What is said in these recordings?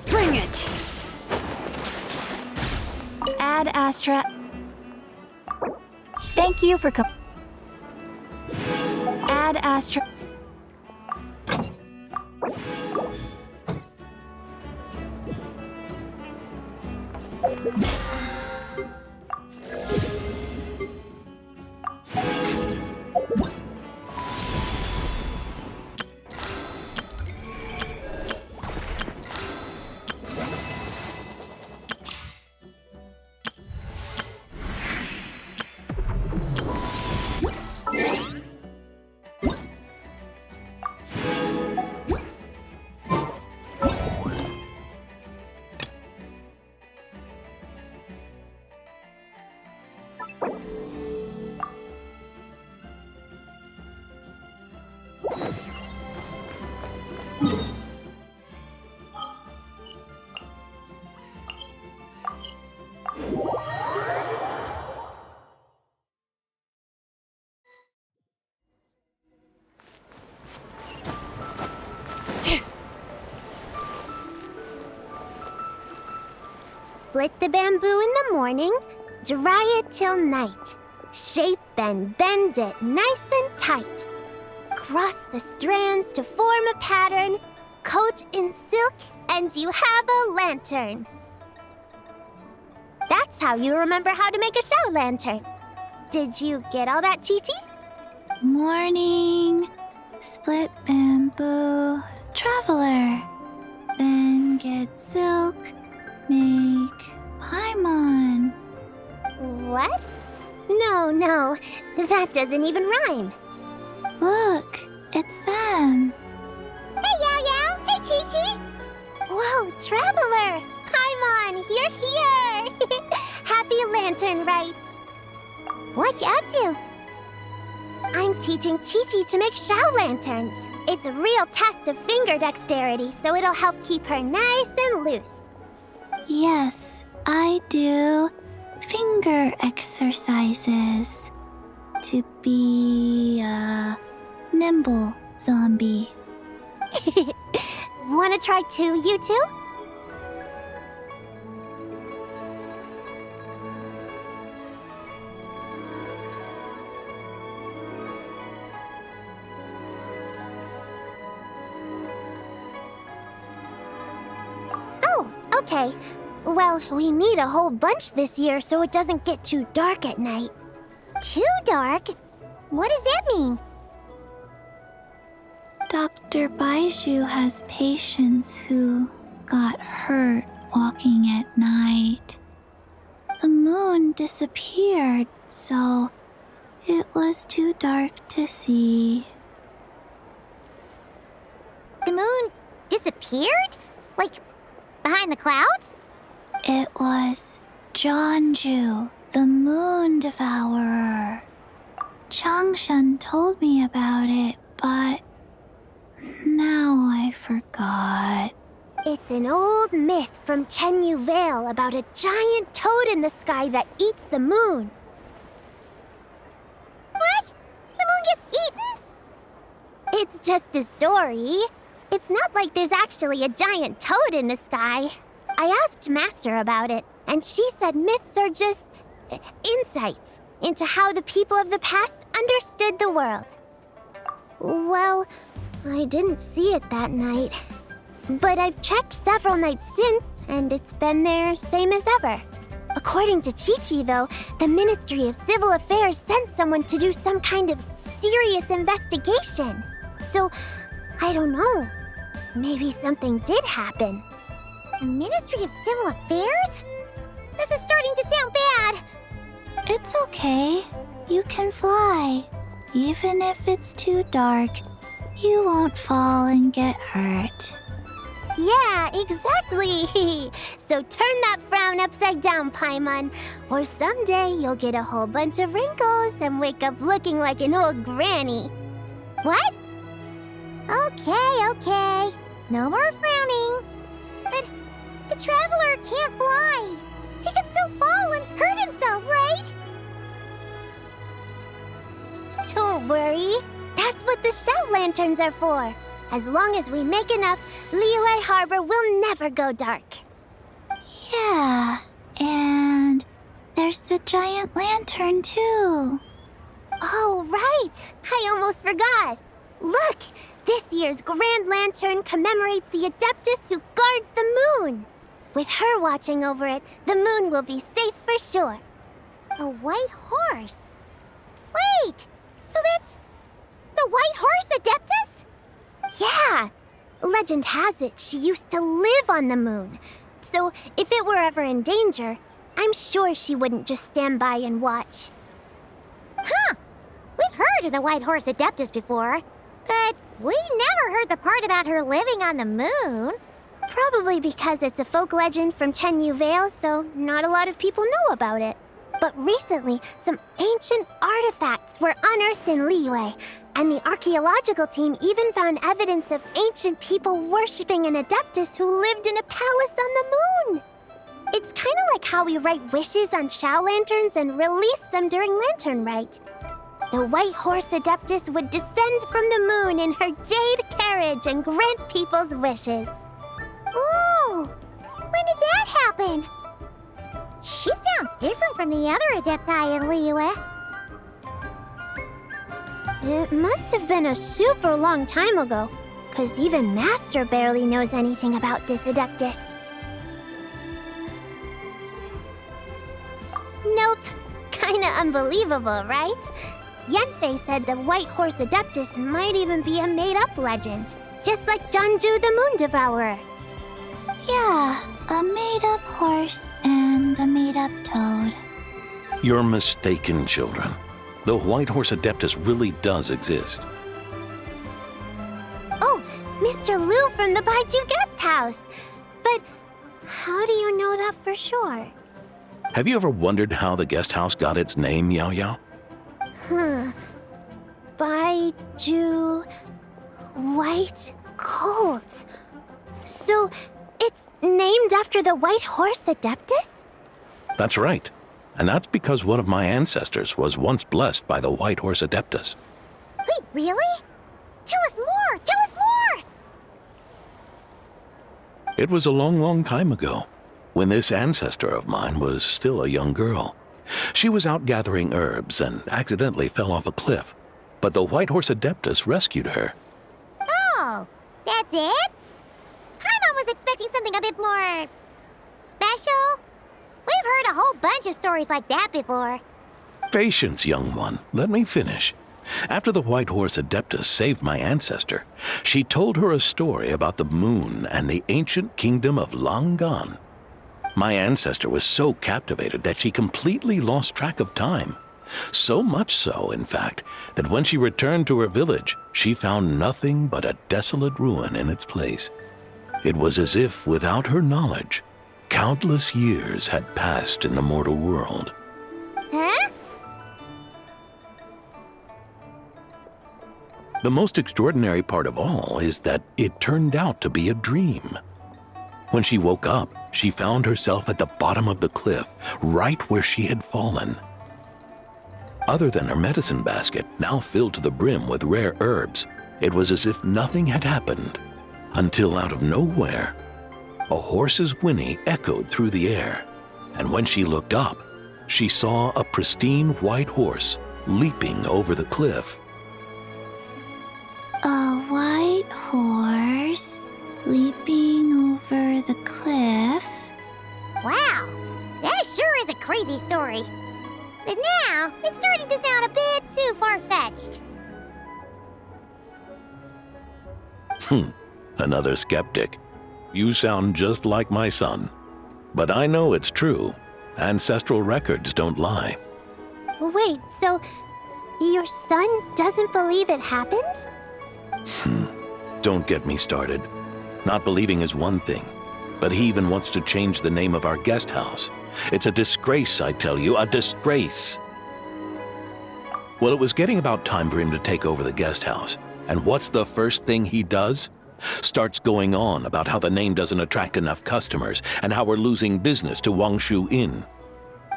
Bring it! Ad Astra. Thank you for Ad Astra. Split the bamboo in the morning, dry it till night. Shape and bend it nice and tight. Cross the strands to form a pattern, coat in silk, and you have a lantern. That's how you remember how to make a show lantern. Did you get all that, Chi-Chi? Morning, split bamboo, traveler. Then get silk, make paimon. What? No, that doesn't even rhyme. Look, it's them. Hey, Yao Yao! Hey, Chi-Chi! Whoa, Traveler! Paimon, you're here! Happy LanternRite! What you up to? I'm teaching Chi-Chi to make Shao lanterns. It's a real test of finger dexterity, so it'll help keep her nice and loose. Yes, I do finger exercises to be a nimble zombie. Wanna try too, you two? Oh, okay. Well, we need a whole bunch this year so it doesn't get too dark at night. Too dark? What does that mean? Dr. Baiju has patients who got hurt walking at night. The moon disappeared, so it was too dark to see. The moon disappeared? Like, behind the clouds? It was Jeonju, the moon devourer. Changshan told me about it, but now I forgot. It's an old myth from Chenyu Vale about a giant toad in the sky that eats the moon. What? The moon gets eaten? It's just a story. It's not like there's actually a giant toad in the sky. I asked Master about it, and she said myths are just insights into how the people of the past understood the world. Well, I didn't see it that night. But I've checked several nights since, and it's been there same as ever. According to Chi-Chi, though, the Ministry of Civil Affairs sent someone to do some kind of serious investigation. So, I don't know. Maybe something did happen. The Ministry of Civil Affairs? This is starting to sound bad. It's okay. You can fly. Even if it's too dark, you won't fall and get hurt. Yeah, exactly. So turn that frown upside down, Paimon, or someday you'll get a whole bunch of wrinkles and wake up looking like an old granny. What? Okay. No more frowning. But the Traveler can't fly. He can still fall and hurt himself, right? Don't worry. That's what the shout lanterns are for. As long as we make enough, Liyue Harbor will never go dark. Yeah, and there's the giant lantern, too. Oh, right! I almost forgot. Look! This year's Grand Lantern commemorates the Adeptus who guards the moon. With her watching over it, the moon will be safe for sure. A white horse? Wait! So that's the white horse Adeptus? Yeah! Legend has it she used to live on the moon. So if it were ever in danger, I'm sure she wouldn't just stand by and watch. Huh! We've heard of the white horse Adeptus before, but we never heard the part about her living on the moon. Probably because it's a folk legend from Chenyu Vale, so not a lot of people know about it. But recently, some ancient artifacts were unearthed in Liyue, and the archaeological team even found evidence of ancient people worshipping an Adeptus who lived in a palace on the moon. It's kind of like how we write wishes on Shao lanterns and release them during LanternRite. The white horse Adeptus would descend from the moon in her jade carriage and grant people's wishes. Ooh! When did that happen? She sounds different from the other Adepti in Liyue. It must have been a super long time ago, because even Master barely knows anything about this Adeptus. Nope. Kinda unbelievable, right? Yanfei said the white horse Adeptus might even be a made-up legend, just like Janju the Moon Devourer. Yeah, a made-up horse and a made-up toad. You're mistaken, children. The white horse Adeptus really does exist. Oh, Mr. Liu from the Baiju Guest House. But how do you know that for sure? Have you ever wondered how the guest house got its name, Yao Yao? Baiju... White Colt. So, it's named after the white horse Adeptus? That's right. And that's because one of my ancestors was once blessed by the white horse Adeptus. Wait, really? Tell us more! Tell us more! It was a long, long time ago, when this ancestor of mine was still a young girl. She was out gathering herbs and accidentally fell off a cliff, but the white horse Adeptus rescued her. Oh, that's it? Paimon was expecting something a bit more... special? We've heard a whole bunch of stories like that before. Patience, young one. Let me finish. After the white horse Adeptus saved my ancestor, she told her a story about the moon and the ancient kingdom of Langan. My ancestor was so captivated that she completely lost track of time. So much so, in fact, that when she returned to her village, she found nothing but a desolate ruin in its place. It was as if, without her knowledge, countless years had passed in the mortal world. Huh? The most extraordinary part of all is that it turned out to be a dream. When she woke up, she found herself at the bottom of the cliff, right where she had fallen. Other than her medicine basket, now filled to the brim with rare herbs, it was as if nothing had happened, until out of nowhere, a horse's whinny echoed through the air, and when she looked up, she saw a pristine white horse leaping over the cliff. A white horse leaping over the cliff? Wow, that sure is a crazy story. But now, it's starting to sound a bit too far-fetched. Another skeptic. You sound just like my son. But I know it's true. Ancestral records don't lie. Wait, so your son doesn't believe it happened? Don't get me started. Not believing is one thing, but he even wants to change the name of our guest house. It's a disgrace, I tell you, a disgrace. Well, it was getting about time for him to take over the guest house. And what's the first thing he does? Starts going on about how the name doesn't attract enough customers and how we're losing business to Wangshu Inn.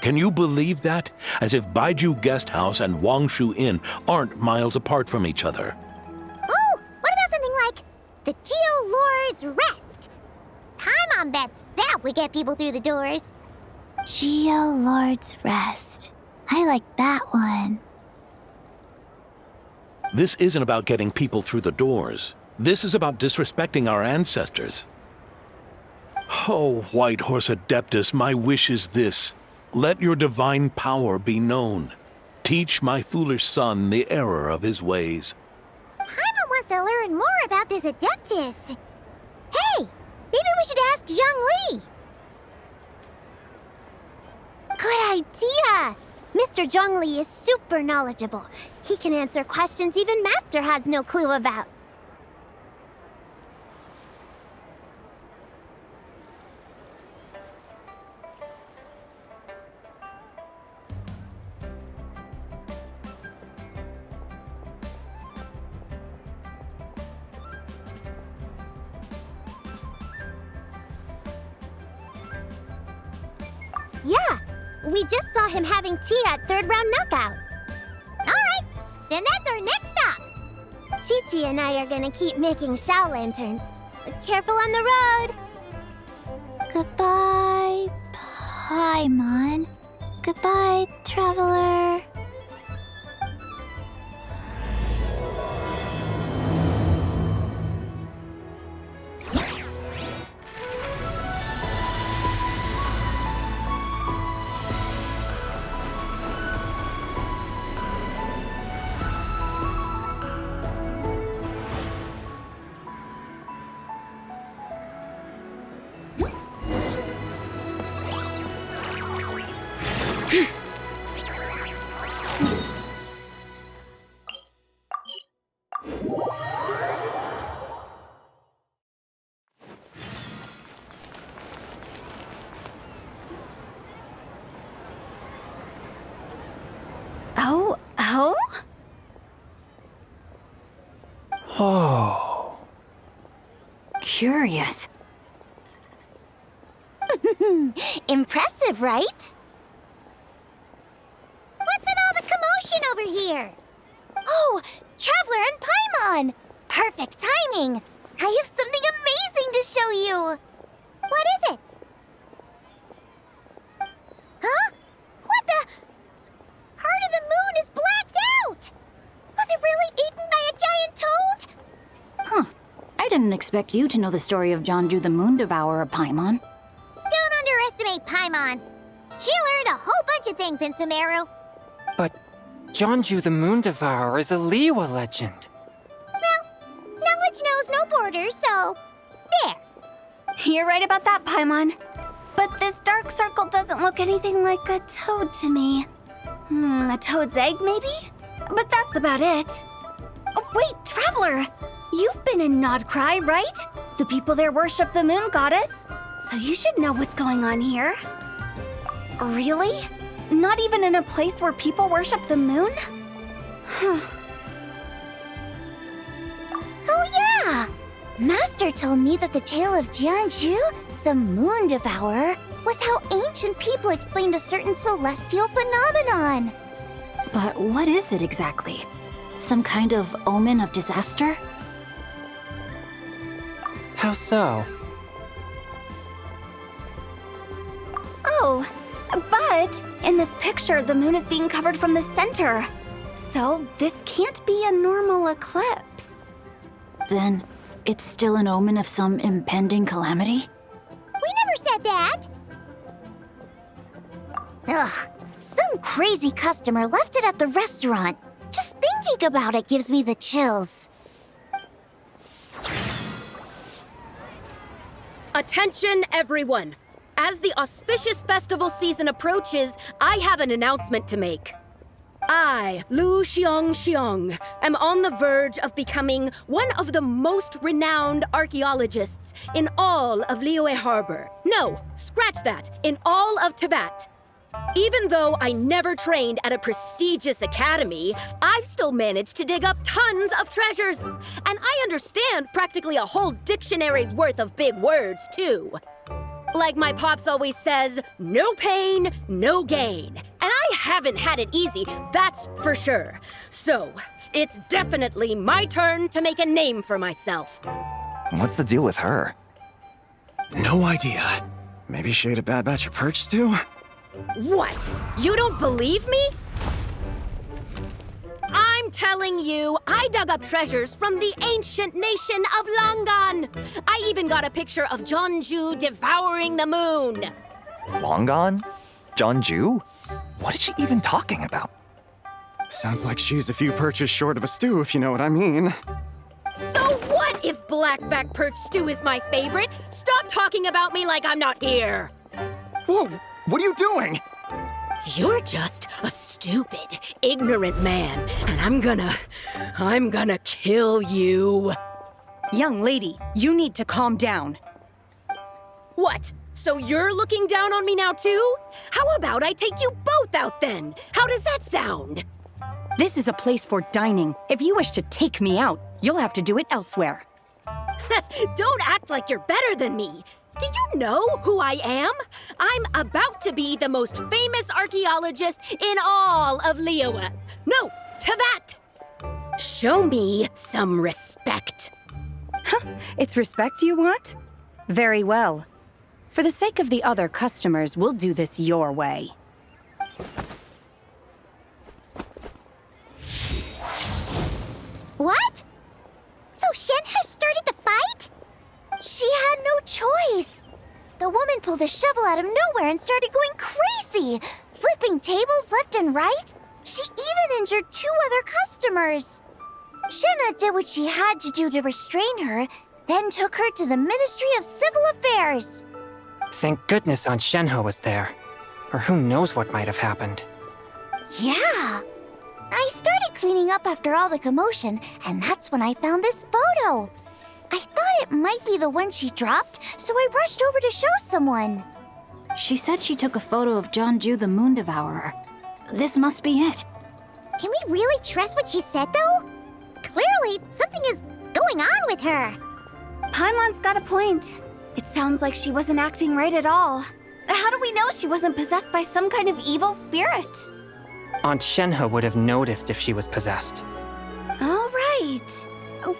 Can you believe that? As if Baiju Guest House and Wangshu Inn aren't miles apart from each other. Oh, what about something like The Geo-Lord's Rest. Paimon bets that would get people through the doors. Geo-Lord's Rest. I like that one. This isn't about getting people through the doors. This is about disrespecting our ancestors. Oh, White Horse Adeptus, my wish is this. Let your divine power be known. Teach my foolish son the error of his ways. Paimon wants to learn more about this Adeptus. Hey, maybe we should ask Zhang Li. Good idea! Mr. Zhang Li is super knowledgeable. He can answer questions even Master has no clue about. Yeah, we just saw him having tea at third round knockout. All right, then that's our next stop. Chi-Chi and I are gonna keep making Shao lanterns. Careful on the road. Goodbye, Paimon. Goodbye, traveler. Oh. Curious. Impressive, right? What's with all the commotion over here? Oh, Traveler and Paimon! Perfect timing! I have something amazing to show you! What is it? Huh? What the? Heart of the Moon is blacked out! Was it really eaten by a giant toad? Huh. I didn't expect you to know the story of Jonju the Moon Devourer, Paimon. Don't underestimate Paimon. She learned a whole bunch of things in Sumeru. But Jonju the Moon Devourer is a Liyue legend. Well, knowledge knows no borders, so there. You're right about that, Paimon. But this dark circle doesn't look anything like a toad to me. A toad's egg, maybe? But that's about it. Oh, wait, Traveler! You've been in Nodcry, right? The people there worship the moon goddess. So you should know what's going on here. Really? Not even in a place where people worship the moon? Oh yeah! Master told me that the tale of Jianzhu, the Moon Devourer, was how ancient people explained a certain celestial phenomenon. But what is it exactly? Some kind of omen of disaster? How so? Oh, but in this picture, the moon is being covered from the center. So this can't be a normal eclipse. Then it's still an omen of some impending calamity? We never said that! Ugh, some crazy customer left it at the restaurant. Just thinking about it gives me the chills. Attention, everyone! As the auspicious festival season approaches, I have an announcement to make. I, Lu Xiong, am on the verge of becoming one of the most renowned archaeologists in all of Liyue Harbor. No, scratch that, in all of Tibet. Even though I never trained at a prestigious academy, I've still managed to dig up tons of treasures. And I understand practically a whole dictionary's worth of big words, too. Like my pops always says, no pain, no gain. And I haven't had it easy, that's for sure. So, it's definitely my turn to make a name for myself. What's the deal with her? No idea. Maybe she ate a bad batch of perch stew? What? You don't believe me? I'm telling you, I dug up treasures from the ancient nation of Longan. I even got a picture of Jeonju devouring the moon. Long gone? Jeonju? What is she even talking about? Sounds like she's a few perches short of a stew, if you know what I mean. So what if blackback perch stew is my favorite? Stop talking about me like I'm not here. Whoa, what are you doing? You're just a stupid, ignorant man, and I'm gonna kill you. Young lady, you need to calm down. What? So you're looking down on me now too? How about I take you both out then? How does that sound? This is a place for dining. If you wish to take me out, you'll have to do it elsewhere. Don't act like you're better than me. Do you know who I am? I'm about to be the most famous archaeologist in all of Liyue. No, to that! Show me some respect. It's respect you want? Very well. For the sake of the other customers, we'll do this your way. What? So Shen has started the fight? She had no choice. The woman pulled a shovel out of nowhere and started going crazy, flipping tables left and right. She even injured 2 other customers. Shenna did what she had to do to restrain her, then took her to the Ministry of Civil Affairs. Thank goodness Aunt Shenhe was there. Or who knows what might have happened. Yeah. I started cleaning up after all the commotion, and that's when I found this photo. I thought it might be the one she dropped, so I rushed over to show someone. She said she took a photo of Jeonju the Moon Devourer. This must be it. Can we really trust what she said, though? Clearly, something is going on with her. Paimon's got a point. It sounds like she wasn't acting right at all. How do we know she wasn't possessed by some kind of evil spirit? Aunt Shenhe would have noticed if she was possessed. All right.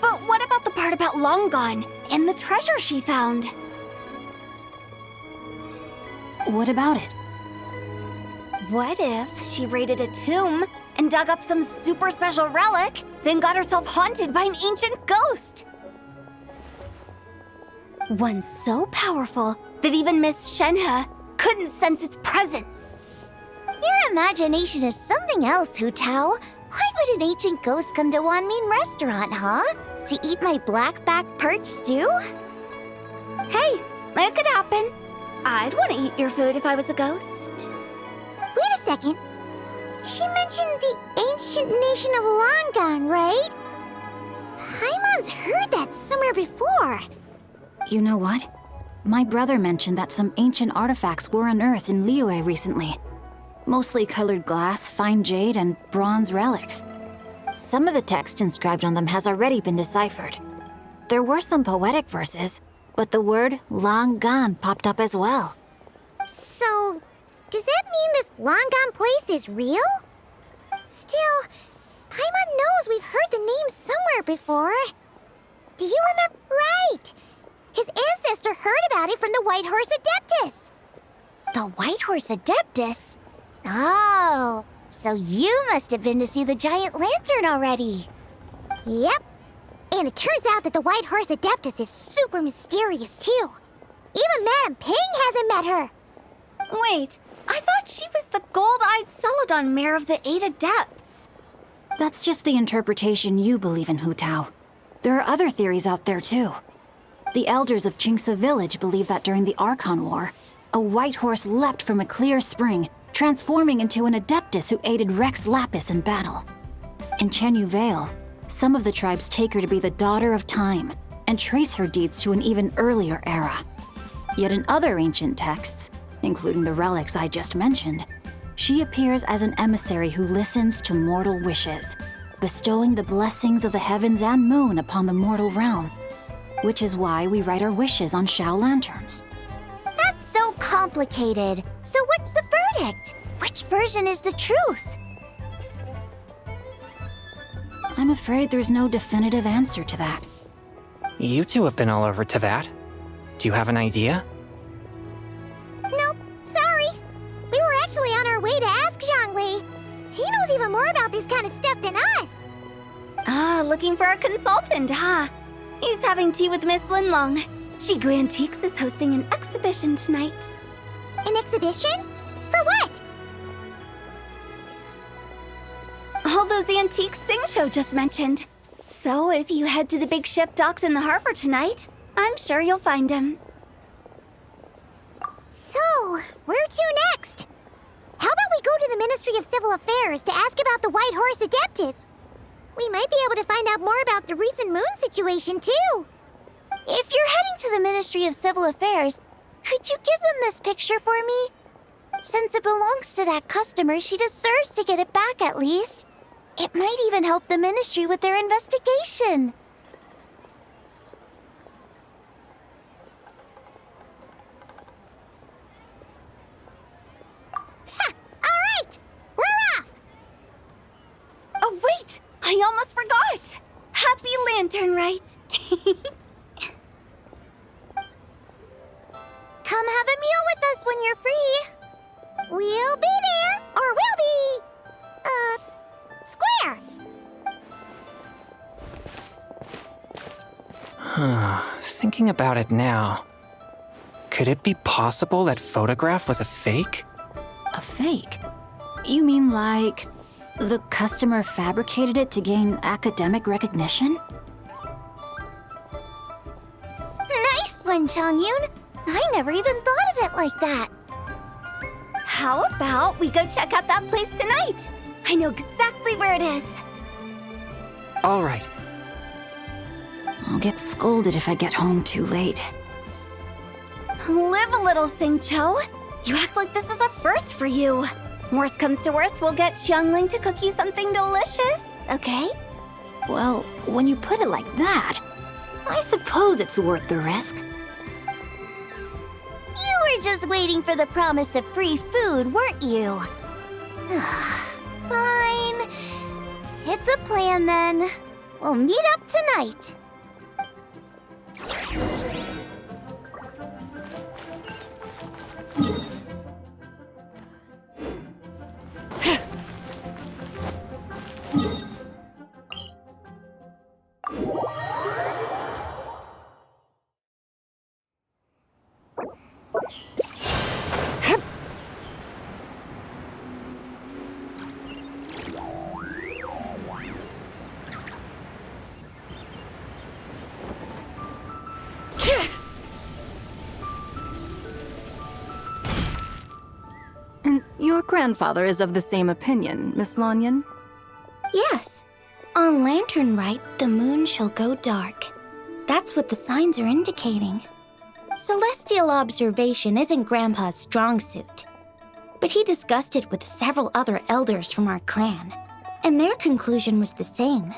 But what about the part about Long Gone and the treasure she found? What about it? What if she raided a tomb and dug up some super special relic, then got herself haunted by an ancient ghost? One so powerful that even Miss Shenhe couldn't sense its presence. Your imagination is something else, Hu Tao. Why would an ancient ghost come to Wanmin restaurant, huh? To eat my blackback perch stew? Hey, it could happen. I'd want to eat your food if I was a ghost. Wait a second. She mentioned the ancient nation of Longan, right? Paimon's heard that somewhere before. You know what? My brother mentioned that some ancient artifacts were unearthed in Liyue recently. Mostly colored glass, fine jade, and bronze relics. Some of the text inscribed on them has already been deciphered. There were some poetic verses, but the word long gone popped up as well. So, does that mean this Longan place is real? Still, Paimon knows we've heard the name somewhere before. Do you remember? Right! His ancestor heard about it from the White Horse Adeptus. The White Horse Adeptus? Oh, so you must have been to see the giant lantern already. Yep. And it turns out that the White Horse Adeptus is super mysterious, too. Even Madame Ping hasn't met her. Wait, I thought she was the gold-eyed Celadon mare of the 8 Adepts. That's just the interpretation you believe in, Hu Tao. There are other theories out there, too. The elders of Qingce village believe that during the Archon War, a white horse leapt from a clear spring, transforming into an Adeptus who aided Rex Lapis in battle. In Chenyu Vale, some of the tribes take her to be the daughter of time and trace her deeds to an even earlier era. Yet in other ancient texts, including the relics I just mentioned, she appears as an emissary who listens to mortal wishes, bestowing the blessings of the heavens and moon upon the mortal realm, which is why we write our wishes on Shao lanterns. That's so complicated. So what's the verdict? Which version is the truth? I'm afraid there's no definitive answer to that. You two have been all over Tevat. Do you have an idea? Nope, sorry. We were actually on our way to ask Zhongli. He knows even more about this kind of stuff than us. Ah, looking for a consultant, huh? He's having tea with Miss Linlong. Shigu Antiques is hosting an exhibition tonight. An exhibition? For what? All those antiques Sing-Cho just mentioned. So if you head to the big ship docked in the harbor tonight, I'm sure you'll find him. So, where to next? How about we go to the Ministry of Civil Affairs to ask about the White Horse Adeptus? We might be able to find out more about the recent moon situation, too. If you're heading to the Ministry of Civil Affairs, could you give them this picture for me? Since it belongs to that customer, she deserves to get it back at least. It might even help the Ministry with their investigation. Ha! All right! We're off! Oh, wait! I almost forgot! Happy LanternRite! Come have a meal with us when you're free. We'll be there, or we'll be... square. Thinking about it now, could it be possible that photograph was a fake? A fake? You mean like the customer fabricated it to gain academic recognition? Nice one, Changyun. I never even thought of it like that. How about we go check out that place tonight? I know exactly where it is. All right. I'll get scolded if I get home too late. Live a little, Sing-Cho. You act like this is a first for you. Worst comes to worst, we'll get Xiangling to cook you something delicious, okay? Well, when you put it like that, I suppose it's worth the risk. You were just waiting for the promise of free food, weren't you? Fine. It's a plan then. We'll meet up tonight. And your grandfather is of the same opinion, Miss Lanyan? Yes. On LanternRite, the moon shall go dark. That's what the signs are indicating. Celestial observation isn't Grandpa's strong suit. But he discussed it with several other elders from our clan, and their conclusion was the same.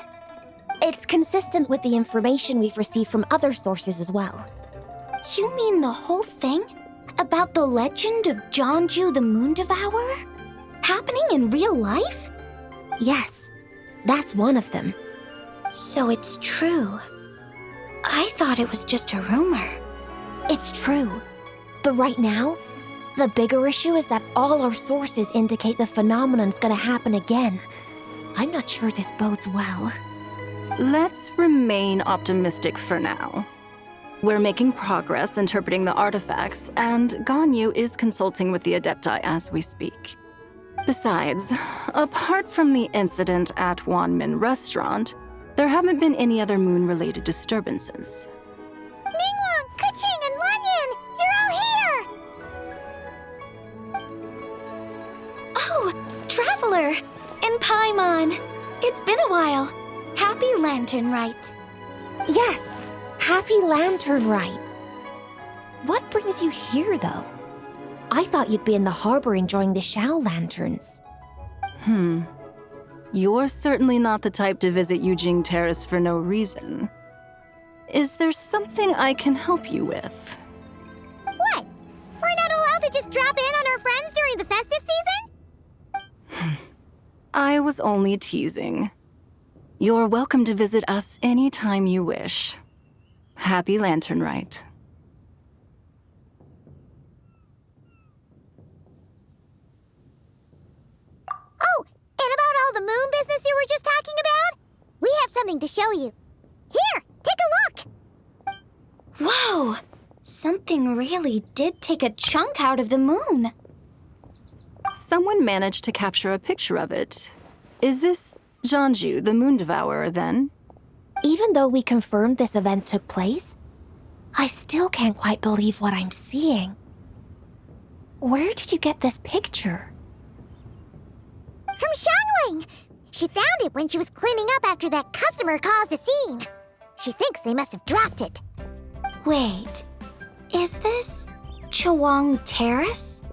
It's consistent with the information we've received from other sources as well. You mean the whole thing? About the legend of Jeonju the Moon Devourer? Happening in real life? Yes, that's one of them. So it's true. I thought it was just a rumor. It's true. But right now, the bigger issue is that all our sources indicate the phenomenon's gonna happen again. I'm not sure this bodes well. Let's remain optimistic for now. We're making progress interpreting the artifacts, and Ganyu is consulting with the Adepti as we speak. Besides, apart from the incident at Wanmin Restaurant, there haven't been any other moon-related disturbances. Minglong, Kuching, and Lanyan, you're all here! Oh, Traveler! And Paimon! It's been a while. Happy LanternRite. Yes! Happy LanternRite. What brings you here, though? I thought you'd be in the harbor enjoying the Shao lanterns. You're certainly not the type to visit Yujing Terrace for no reason. Is there something I can help you with? What? We're not allowed to just drop in on our friends during the festive season? I was only teasing. You're welcome to visit us anytime you wish. Happy LanternRite. Oh, and about all the moon business you were just talking about? We have something to show you. Here, take a look! Whoa! Something really did take a chunk out of the moon. Someone managed to capture a picture of it. Is this Jeonju, the Moon Devourer, then? Even though we confirmed this event took place, I still can't quite believe what I'm seeing. Where did you get this picture? From Xiangling! She found it when she was cleaning up after that customer caused a scene. She thinks they must have dropped it. Wait, is this Chawang Terrace?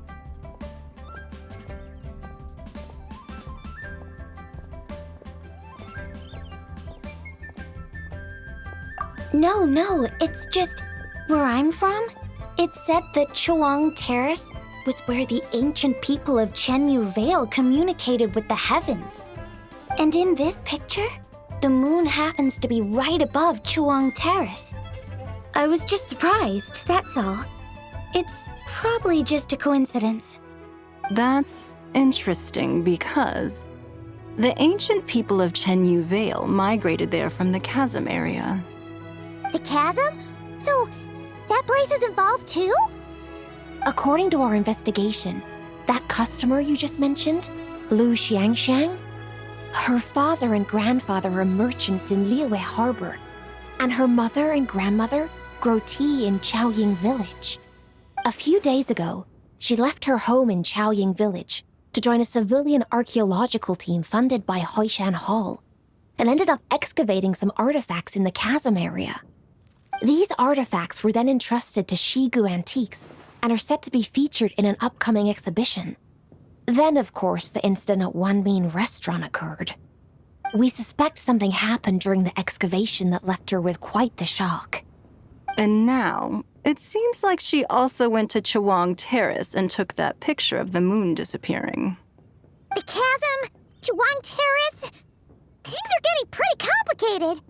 No, it's just where I'm from. It said that Chawang Terrace was where the ancient people of Chenyu Vale communicated with the heavens. And in this picture, the moon happens to be right above Chawang Terrace. I was just surprised, that's all. It's probably just a coincidence. That's interesting because the ancient people of Chenyu Vale migrated there from the chasm area. The chasm? So, that place is involved too? According to our investigation, that customer you just mentioned, Lu Xiangxiang, her father and grandfather are merchants in Liyue Harbor, and her mother and grandmother grow tea in Chaoying Village. A few days ago, she left her home in Chaoying Village to join a civilian archaeological team funded by Hoishan Hall, and ended up excavating some artifacts in the chasm area. These artifacts were then entrusted to Shigu Antiques and are set to be featured in an upcoming exhibition. Then, of course, the incident at Wanmin Restaurant occurred. We suspect something happened during the excavation that left her with quite the shock. And now, it seems like she also went to Chawang Terrace and took that picture of the moon disappearing. The chasm? Chawang Terrace? Things are getting pretty complicated.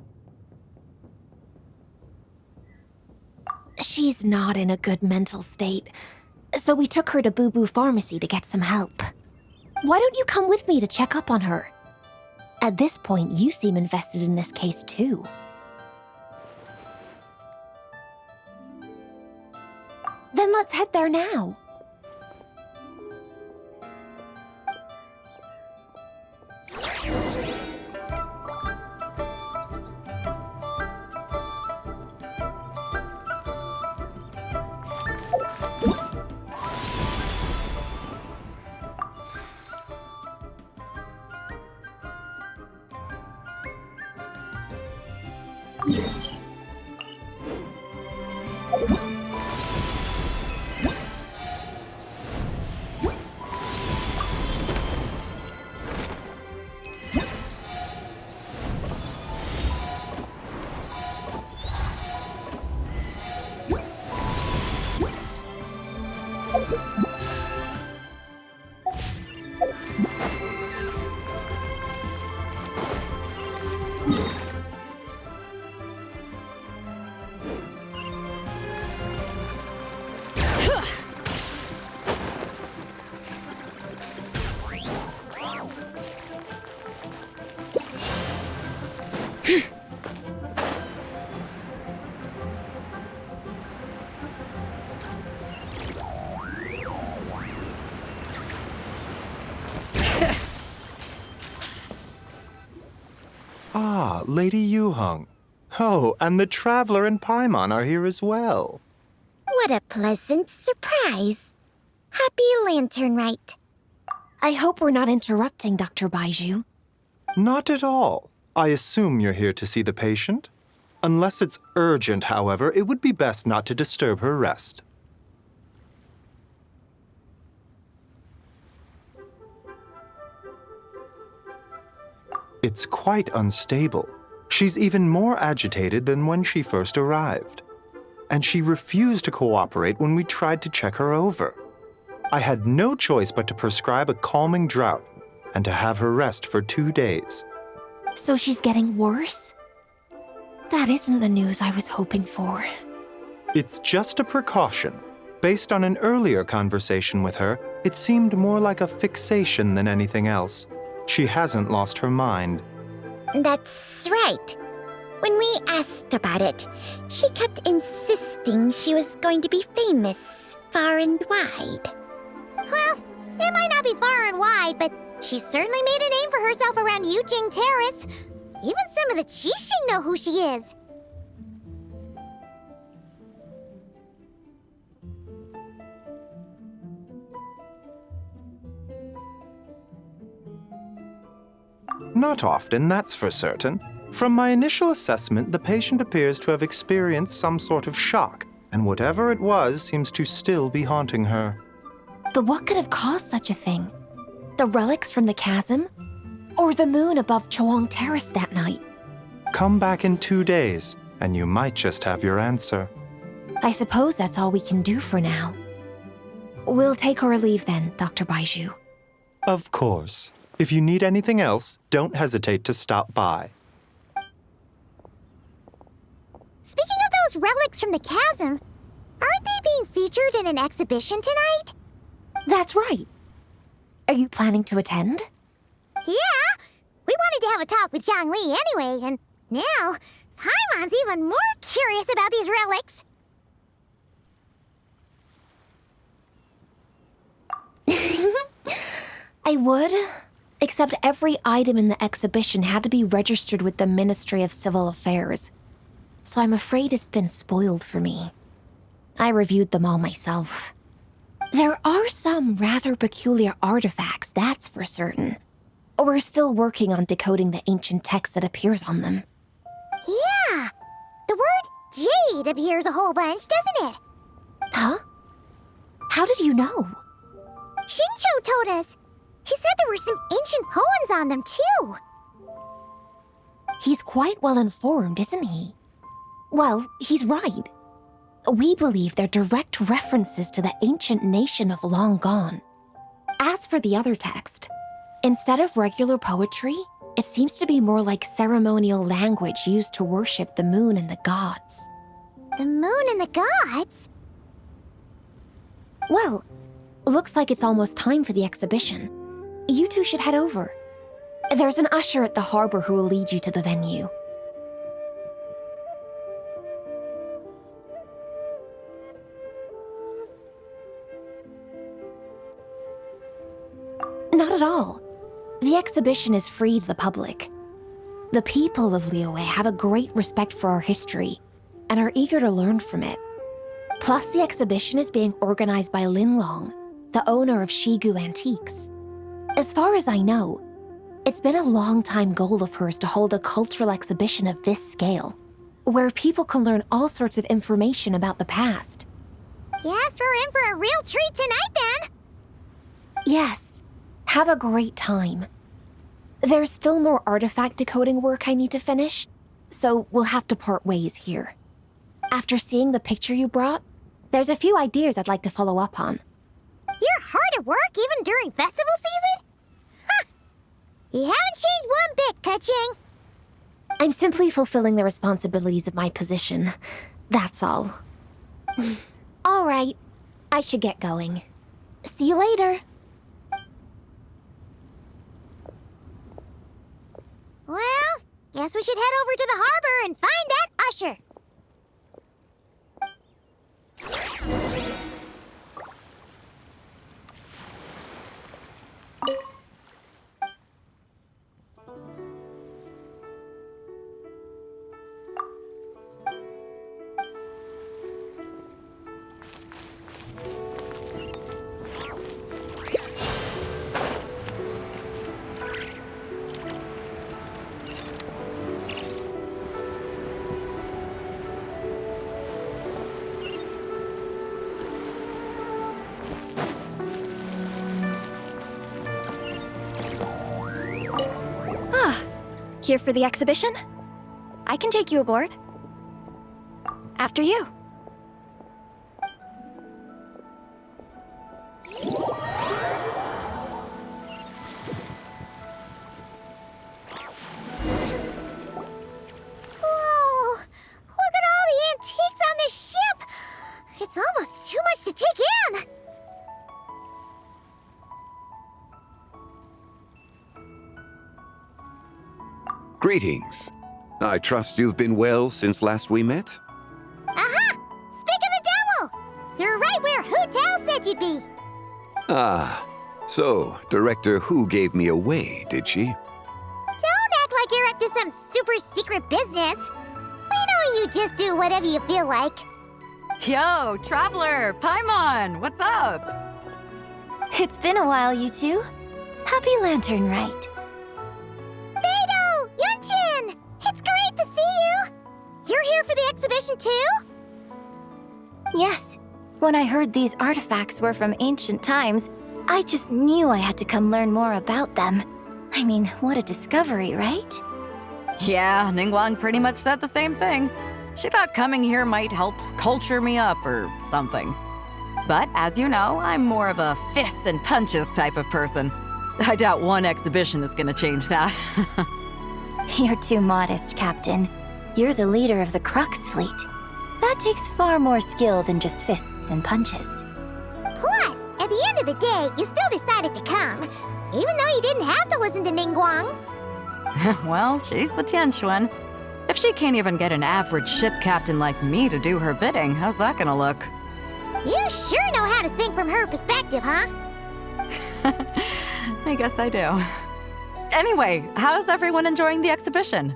She's not in a good mental state, so we took her to Boo Boo Pharmacy to get some help. Why don't you come with me to check up on her? At this point, you seem invested in this case too. Then let's head there now. Ah, Lady Yuheng. Oh, and the Traveler and Paimon are here as well. What a pleasant surprise. Happy LanternRite. I hope we're not interrupting, Dr. Baiju. Not at all. I assume you're here to see the patient? Unless it's urgent, however, it would be best not to disturb her rest. It's quite unstable. She's even more agitated than when she first arrived. And she refused to cooperate when we tried to check her over. I had no choice but to prescribe a calming draught and to have her rest for 2 days. So she's getting worse? That isn't the news I was hoping for. It's just a precaution. Based on an earlier conversation with her, it seemed more like a fixation than anything else. She hasn't lost her mind. That's right. When we asked about it, she kept insisting she was going to be famous, far and wide. Well, it might not be far and wide, but she certainly made a name for herself around Yujing Terrace. Even some of the Qixing know who she is. Not often, that's for certain. From my initial assessment, the patient appears to have experienced some sort of shock, and whatever it was seems to still be haunting her. But what could have caused such a thing? The relics from the chasm? Or the moon above Chuang Terrace that night? Come back in 2 days, and you might just have your answer. I suppose that's all we can do for now. We'll take our leave then, Dr. Baiju. Of course. If you need anything else, don't hesitate to stop by. Speaking of those relics from the chasm, aren't they being featured in an exhibition tonight? That's right. Are you planning to attend? Yeah! We wanted to have a talk with Zhang Li anyway, and now Paimon's even more curious about these relics. I would, except every item in the exhibition had to be registered with the Ministry of Civil Affairs. So I'm afraid it's been spoiled for me. I reviewed them all myself. There are some rather peculiar artifacts, that's for certain. We're still working on decoding the ancient text that appears on them. Yeah! The word jade appears a whole bunch, doesn't it? Huh? How did you know? Shincho told us. He said there were some ancient poems on them, too. He's quite well informed, isn't he? Well, he's right. We believe they're direct references to the ancient nation of long gone. As for the other text, instead of regular poetry, it seems to be more like ceremonial language used to worship the moon and the gods. The moon and the gods? Well, looks like it's almost time for the exhibition. You two should head over. There's an usher at the harbor who will lead you to the venue. Not at all. The exhibition is free to the public. The people of Liyue have a great respect for our history and are eager to learn from it. Plus, the exhibition is being organized by Linlong, the owner of Shigu Antiques. As far as I know, it's been a long-time goal of hers to hold a cultural exhibition of this scale, where people can learn all sorts of information about the past. Guess we're in for a real treat tonight, then. Yes, have a great time. There's still more artifact decoding work I need to finish, so we'll have to part ways here. After seeing the picture you brought, there's a few ideas I'd like to follow up on. You're hard at work even during festival season? Huh! You haven't changed one bit, Keqing. I'm simply fulfilling the responsibilities of my position. That's all. All right, I should get going. See you later. Well, guess we should head over to the harbor and find that usher. Here for the exhibition? I can take you aboard. After you. Whoa! almost too much to take in! Greetings. I trust you've been well since last we met? Aha! Speak of the devil! You're right where Hu Tao said you'd be! Ah, so Director Hu gave me away, did she? Don't act like you're up to some super secret business. We know you just do whatever you feel like. Yo, Traveler, Paimon, what's up? It's been a while, you two. Happy LanternRite. Beidou! Yunchin! It's great to see you! You're here for the exhibition too? Yes. When I heard these artifacts were from ancient times, I just knew I had to come learn more about them. I mean, what a discovery, right? Yeah, Ningguang pretty much said the same thing. She thought coming here might help culture me up or something. But as you know, I'm more of a fists and punches type of person. I doubt one exhibition is gonna change that. You're too modest, Captain. You're the leader of the Crux fleet. That takes far more skill than just fists and punches. Plus, at the end of the day, you still decided to come, even though you didn't have to listen to Ningguang. Well, she's the Tianquan. If she can't even get an average ship captain like me to do her bidding, how's that gonna look? You sure know how to think from her perspective, huh? I guess I do. Anyway, how's everyone enjoying the exhibition?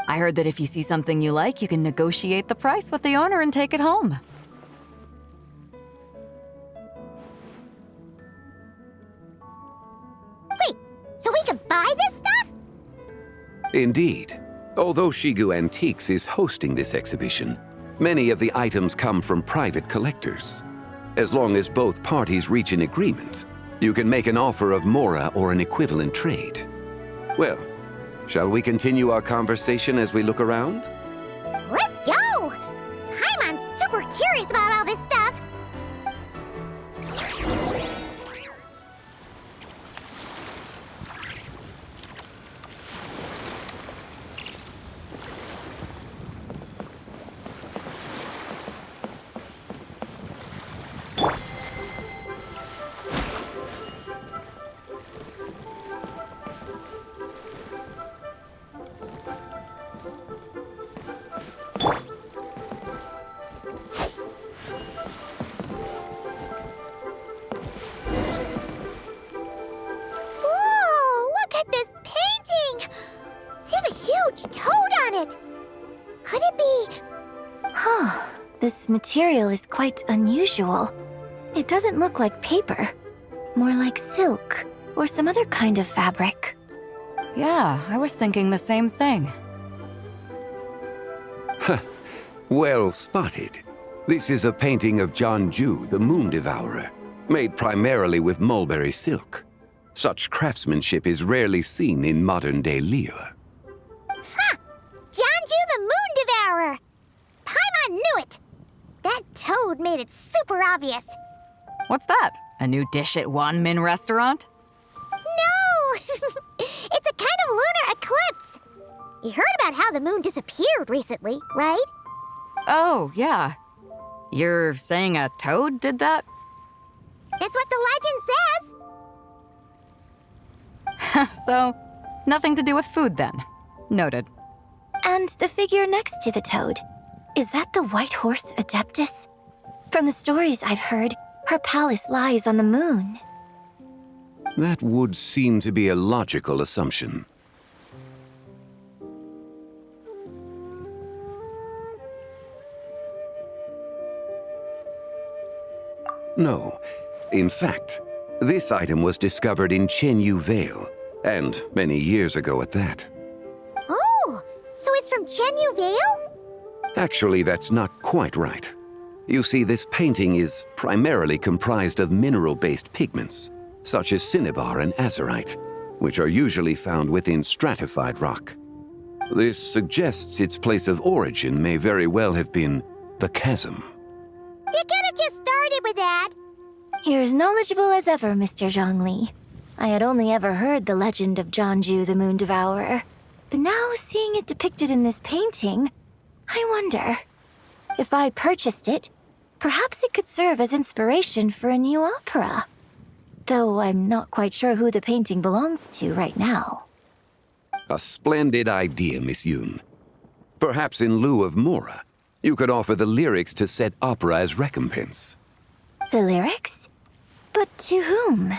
I heard that if you see something you like, you can negotiate the price with the owner and take it home. Wait, so we can buy this stuff? Indeed. Although Shigu Antiques is hosting this exhibition, many of the items come from private collectors. As long as both parties reach an agreement, you can make an offer of mora or an equivalent trade. Well, shall we continue our conversation as we look around? Let's go! Paimon's super curious about all this stuff. This material is quite unusual. It doesn't look like paper. More like silk, or some other kind of fabric. Yeah, I was thinking the same thing. Well spotted. This is a painting of Jianju, the Moon Devourer, made primarily with mulberry silk. Such craftsmanship is rarely seen in modern-day Liyue. Ha! Jianju the Moon Devourer! Paimon knew it! That toad made it super obvious. What's that? A new dish at Wanmin restaurant? No! It's a kind of lunar eclipse. You heard about how the moon disappeared recently, right? Oh, yeah. You're saying a toad did that? It's what the legend says. So, nothing to do with food then. Noted. And the figure next to the toad. Is that the White Horse Adeptus? From the stories I've heard, her palace lies on the moon. That would seem to be a logical assumption. No. In fact, this item was discovered in Chenyu Vale, and many years ago at that. Oh, so it's from Chenyu Vale? Actually, that's not quite right. You see, this painting is primarily comprised of mineral-based pigments, such as cinnabar and azurite, which are usually found within stratified rock. This suggests its place of origin may very well have been the chasm. You could have just started with that. You're as knowledgeable as ever, Mr. Zhongli. I had only ever heard the legend of Jianju the Moon Devourer, but now seeing it depicted in this painting, I wonder, if I purchased it, Perhaps it could serve as inspiration for a new opera. Though I'm not quite sure who the painting belongs to right now. A splendid idea, Miss Yoon. Perhaps in lieu of Mora, you could offer the lyrics to said opera as recompense. The lyrics? But to whom?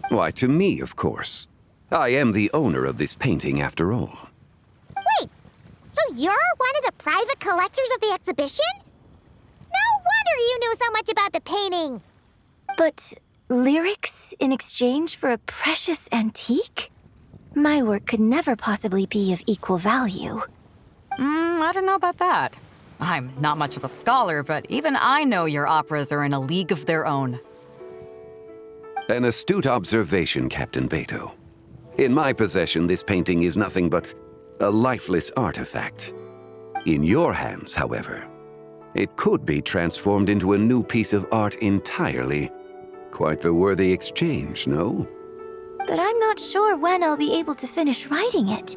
Why, to me, of course. I am the owner of this painting, after all. Wait, so you're one of the private collectors of the exhibition? No wonder you knew so much about the painting. But lyrics in exchange for a precious antique? My work could never possibly be of equal value. I don't know about that. I'm not much of a scholar, but even I know your operas are in a league of their own. An astute observation, Captain Beto. In my possession, this painting is nothing but a lifeless artifact. In your hands, however, it could be transformed into a new piece of art entirely. Quite the worthy exchange, no? But I'm not sure when I'll be able to finish writing it.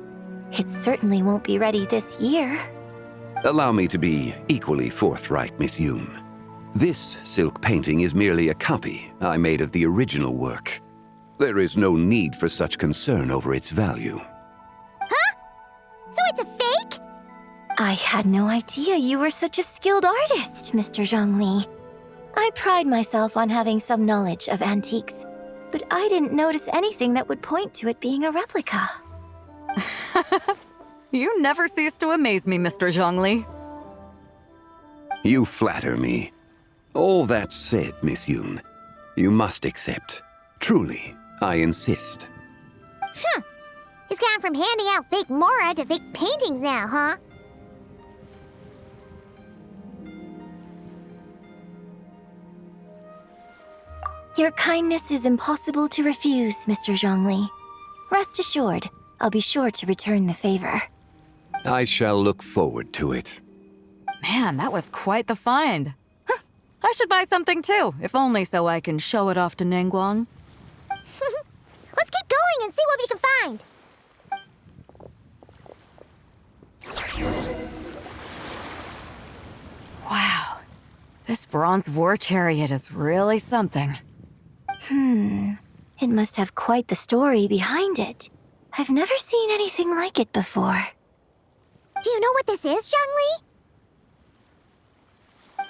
It certainly won't be ready this year. Allow me to be equally forthright, Miss Yoon. This silk painting is merely a copy I made of the original work. There is no need for such concern over its value. Huh? So it's a fake? I had no idea you were such a skilled artist, Mr. Zhongli. I pride myself on having some knowledge of antiques, but I didn't notice anything that would point to it being a replica. You never cease to amaze me, Mr. Zhongli. You flatter me. All that said, Miss Yoon, you must accept. Truly, I insist. Huh. He's gone from handing out fake Mora to fake paintings now, huh? Your kindness is impossible to refuse, Mr. Zhongli. Rest assured, I'll be sure to return the favor. I shall look forward to it. Man, that was quite the find. Huh, I should buy something too, if only so I can show it off to Ningguang. Let's keep going and see what we can find. Wow, this bronze war chariot is really something. It must have quite the story behind it. I've never seen anything like it before. Do you know what this is, Zhongli?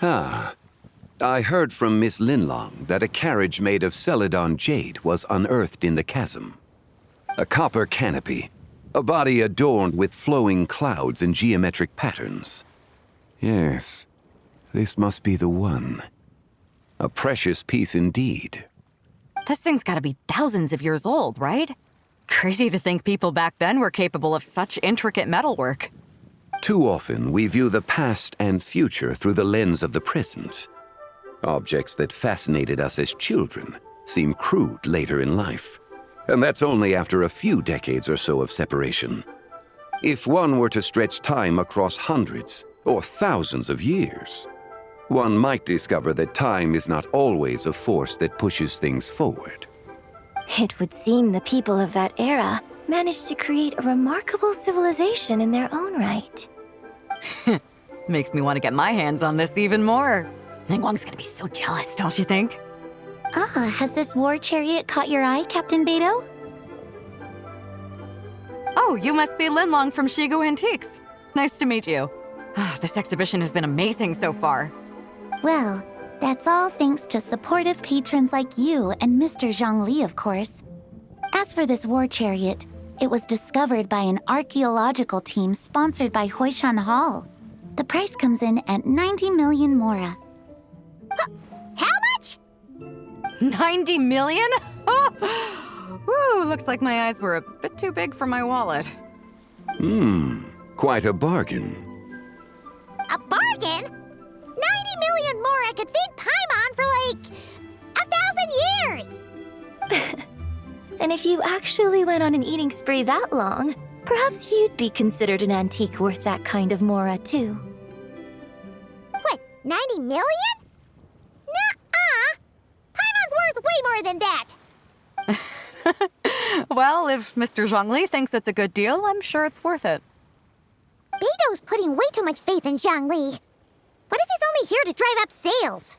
Ah. I heard from Miss Linlong that a carriage made of Celadon jade was unearthed in the chasm. A copper canopy, a body adorned with flowing clouds and geometric patterns. Yes, this must be the one. A precious piece indeed. This thing's gotta be thousands of years old, right? Crazy to think people back then were capable of such intricate metalwork. Too often, we view the past and future through the lens of the present. Objects that fascinated us as children seem crude later in life. And that's only after a few decades or so of separation. If one were to stretch time across hundreds or thousands of years, one might discover that time is not always a force that pushes things forward. It would seem the people of that era managed to create a remarkable civilization in their own right. Makes me want to get my hands on this even more. Ningguang's gonna be so jealous, don't you think? Has this war chariot caught your eye, Captain Beto? Oh, you must be Linlong from Shigu Antiques. Nice to meet you. This exhibition has been amazing so far. Well, that's all thanks to supportive patrons like you and Mr. Zhongli, of course. As for this war chariot, it was discovered by an archaeological team sponsored by Hoishan Hall. The price comes in at 90 million Mora. How much? 90 million? Woo, looks like my eyes were a bit too big for my wallet. Quite a bargain. A bargain? 90 million Mora could feed Paimon for like 1,000 years! And if you actually went on an eating spree that long, perhaps you'd be considered an antique worth that kind of Mora, too. What, 90 million? Nuh-uh! Paimon's worth way more than that! Well, if Mr. Zhongli thinks it's a good deal, I'm sure it's worth it. Beto's putting way too much faith in Zhongli. What if he's only here to drive up sales?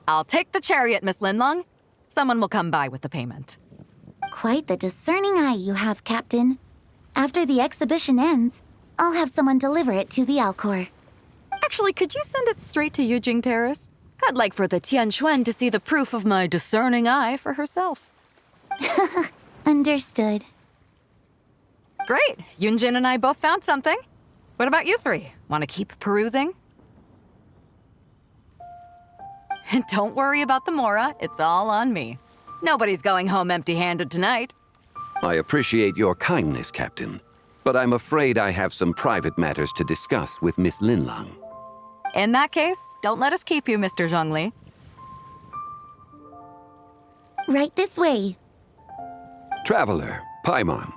I'll take the chariot, Miss Linlong. Someone will come by with the payment. Quite the discerning eye you have, Captain. After the exhibition ends, I'll have someone deliver it to the Alcor. Actually, could you send it straight to Yujing Terrace? I'd like for the Tianquan to see the proof of my discerning eye for herself. Understood. Great. Yunjin and I both found something. What about you three? Want to keep perusing? Don't worry about the Mora. It's all on me. Nobody's going home empty-handed tonight. I appreciate your kindness, Captain, but I'm afraid I have some private matters to discuss with Miss Linlong. In that case, don't let us keep you, Mr. Zhongli. Right this way. Traveler, Paimon,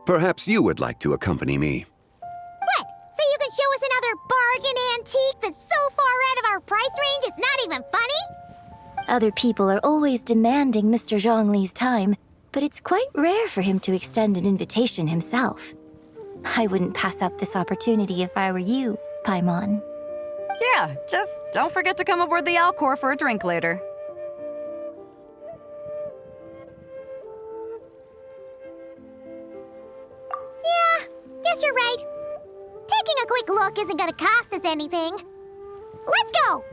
perhaps you would like to accompany me. What? So you can show us another bargain antique that's so far out of our price range it's not even funny? Other people are always demanding Mr. Zhongli's time, but it's quite rare for him to extend an invitation himself. I wouldn't pass up this opportunity if I were you, Paimon. Yeah, just don't forget to come aboard the Alcor for a drink later. Yeah, guess you're right. Taking a quick look isn't gonna cost us anything. Let's go!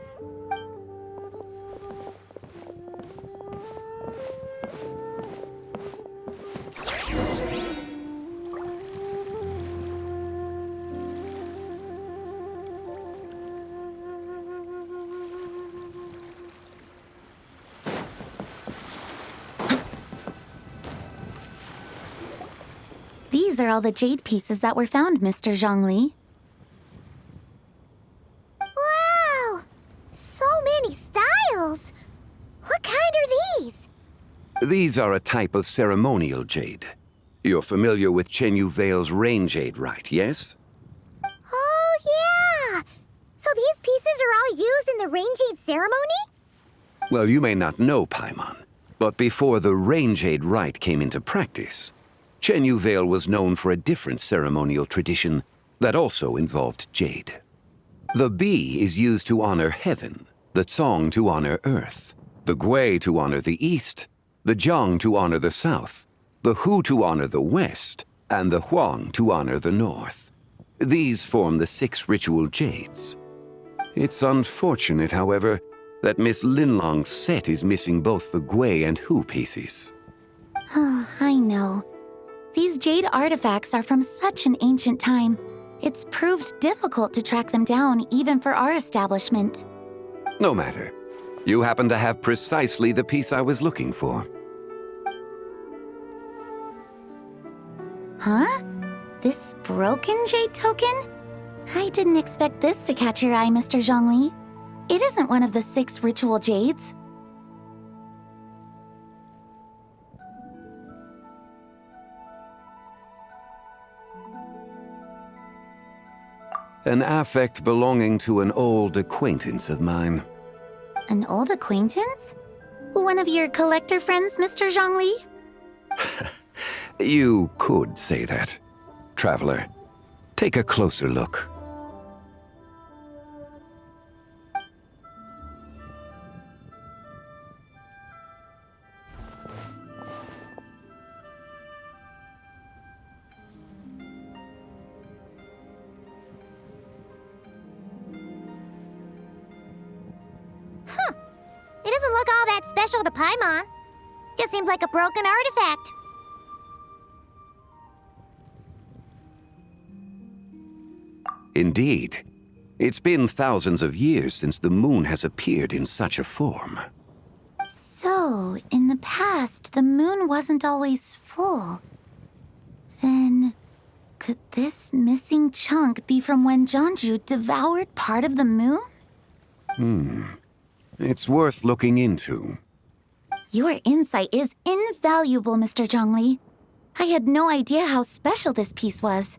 These are all the jade pieces that were found, Mr. Zhongli. Wow! So many styles! What kind are these? These are a type of ceremonial jade. You're familiar with Chenyu Vale's rain jade, right, yes? Oh, yeah! So these pieces are all used in the rain jade ceremony? Well, you may not know, Paimon, but before the rain jade rite came into practice, Chenyu Vale was known for a different ceremonial tradition that also involved jade. The bee is used to honor heaven, the Tsong to honor earth, the Gui to honor the east, the Jiang to honor the south, the Hu to honor the west, and the Huang to honor the north. These form the 6 ritual jades. It's unfortunate, however, that Miss Linlong's set is missing both the Gui and Hu pieces. Oh, I know. These jade artifacts are from such an ancient time. It's proved difficult to track them down, even for our establishment. No matter. You happen to have precisely the piece I was looking for. Huh? This broken jade token? I didn't expect this to catch your eye, Mr. Zhongli. It isn't one of the 6 ritual jades. An affect belonging to an old acquaintance of mine. An old acquaintance? One of your collector friends, Mr. Zhongli? You could say that. Traveler, take a closer look. It doesn't look all that special to Paimon. Just seems like a broken artifact. Indeed. It's been thousands of years since the moon has appeared in such a form. So, in the past, the moon wasn't always full. Then, could this missing chunk be from when Jeonju devoured part of the moon? It's worth looking into. Your insight is invaluable, Mr. Zhongli. I had no idea how special this piece was.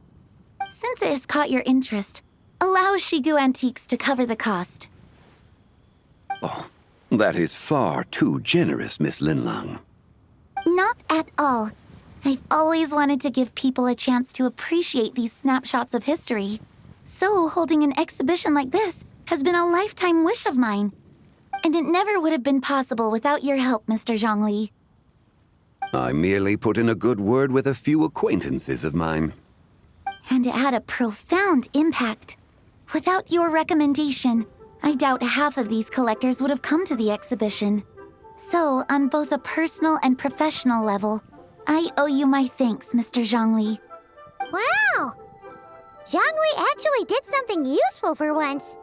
Since it has caught your interest, allow Shigu Antiques to cover the cost. Oh, that is far too generous, Miss Linlong. Not at all. I've always wanted to give people a chance to appreciate these snapshots of history. So holding an exhibition like this has been a lifetime wish of mine. And it never would have been possible without your help, Mr. Zhongli. I merely put in a good word with a few acquaintances of mine. And it had a profound impact. Without your recommendation, I doubt half of these collectors would have come to the exhibition. So, on both a personal and professional level, I owe you my thanks, Mr. Zhongli. Wow! Zhongli actually did something useful for once.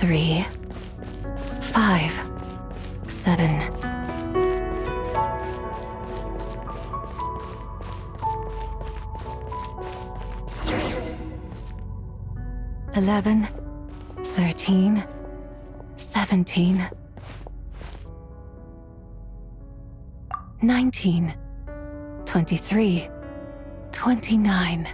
Three, 5, 7. $11, 13, 17, 19, 23, 29.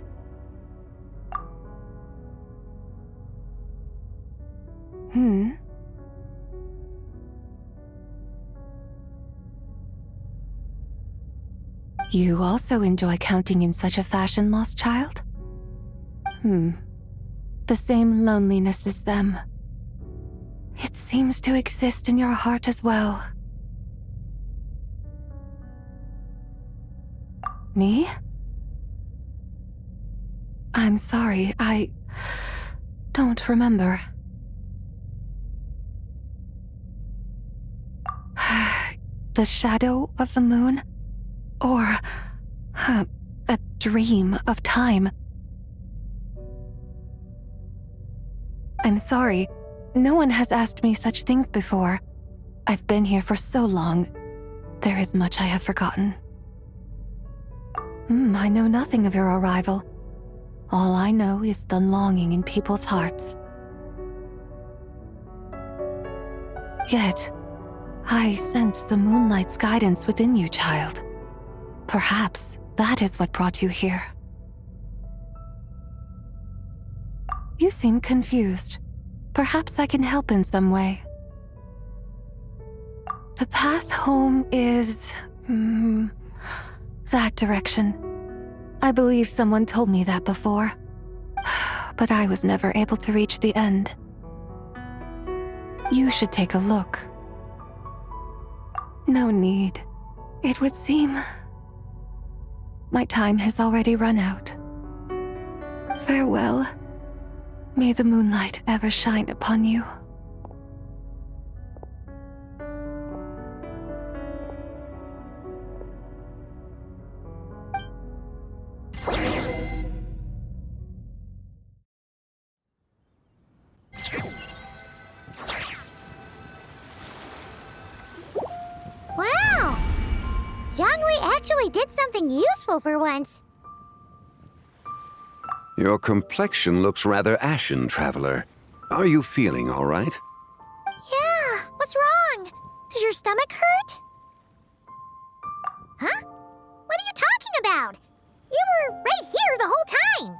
You also enjoy counting in such a fashion, lost child? The same loneliness as them. It seems to exist in your heart as well. Me? I'm sorry, I don't remember. The shadow of the moon? Or a dream of time? I'm sorry. No one has asked me such things before. I've been here for so long. There is much I have forgotten. I know nothing of your arrival. All I know is the longing in people's hearts. Yet, I sense the moonlight's guidance within you, child. Perhaps that is what brought you here. You seem confused. Perhaps I can help in some way. The path home is... that direction. I believe someone told me that before. But I was never able to reach the end. You should take a look. No need. It would seem... my time has already run out. Farewell. May the moonlight ever shine upon you. Wow! Zhongli actually did something useful for once. Your complexion looks rather ashen, traveler. Are you feeling all right? Yeah, what's wrong? Does your stomach hurt? Huh? What are you talking about? You were right here the whole time.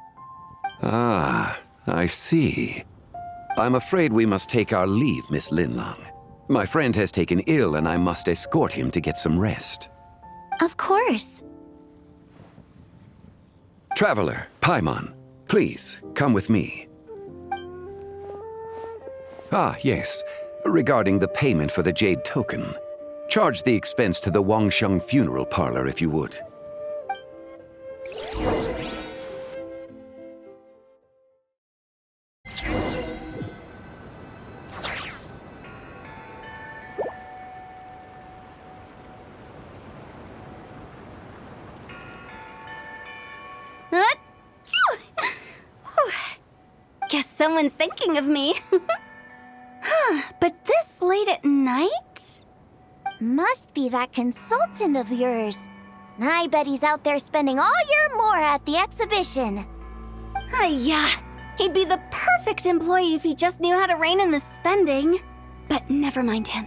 Ah, I see. I'm afraid we must take our leave, Miss Linlang. My friend has taken ill and I must escort him to get some rest. Of course. Traveler, Paimon, please, come with me. Ah, yes, regarding the payment for the Jade token. Charge the expense to the Wangsheng funeral parlor if you would. Guess someone's thinking of me. But this late at night? Must be that consultant of yours. I bet he's out there spending all year more at the exhibition. Yeah, he'd be the perfect employee if he just knew how to rein in the spending. But never mind him.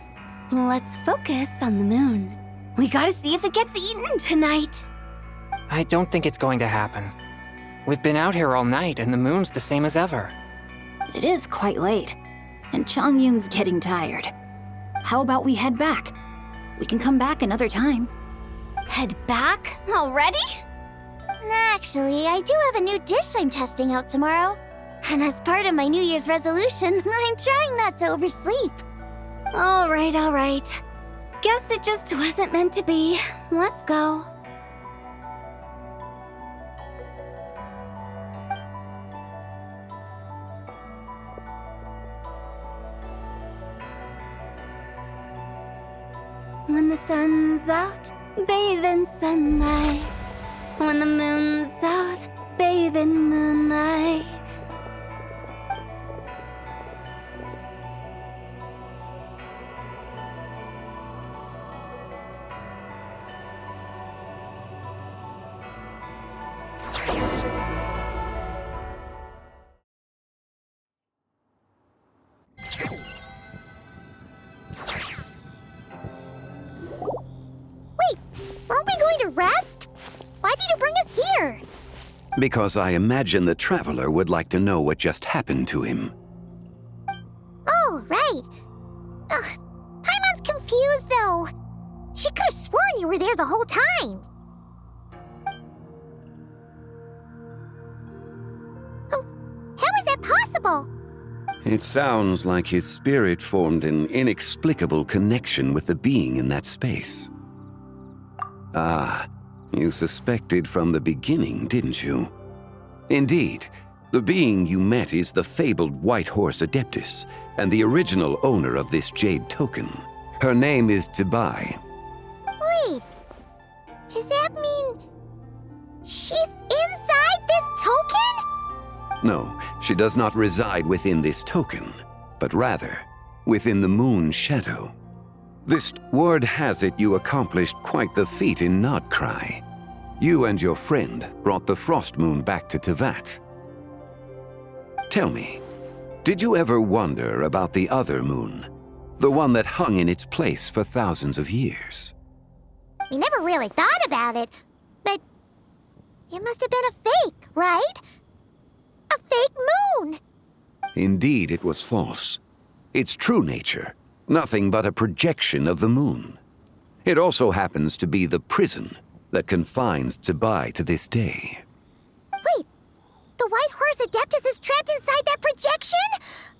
Let's focus on the moon. We gotta see if it gets eaten tonight. I don't think it's going to happen. We've been out here all night, and the moon's the same as ever. It is quite late, and Chongyun's getting tired. How about we head back? We can come back another time. Head back? Already? Actually, I do have a new dish I'm testing out tomorrow. And as part of my New Year's resolution, I'm trying not to oversleep. All right. Guess it just wasn't meant to be. Let's go. When the sun's out, bathe in sunlight. When the moon's out, bathe in moonlight. Aren't we going to rest? Why did you bring us here? Because I imagine the traveler would like to know what just happened to him. Oh, right. Paimon's confused, though. She could have sworn you were there the whole time. How is that possible? It sounds like his spirit formed an inexplicable connection with the being in that space. Ah, you suspected from the beginning, didn't you? Indeed, the being you met is the fabled White Horse Adeptus, and the original owner of this jade token. Her name is Zibai. Wait, does that mean she's inside this token? No, she does not reside within this token, but rather within the moon's shadow. This word has it you accomplished quite the feat in Nodcry. You and your friend brought the Frost Moon back to Tevat. Tell me, did you ever wonder about the other moon? The one that hung in its place for thousands of years? We never really thought about it, but it must have been a fake, right? A fake moon! Indeed, it was false. Its true nature, nothing but a projection of the moon. It also happens to be the prison that confines Zibai to this day. Wait, the White Horse Adeptus is trapped inside that projection?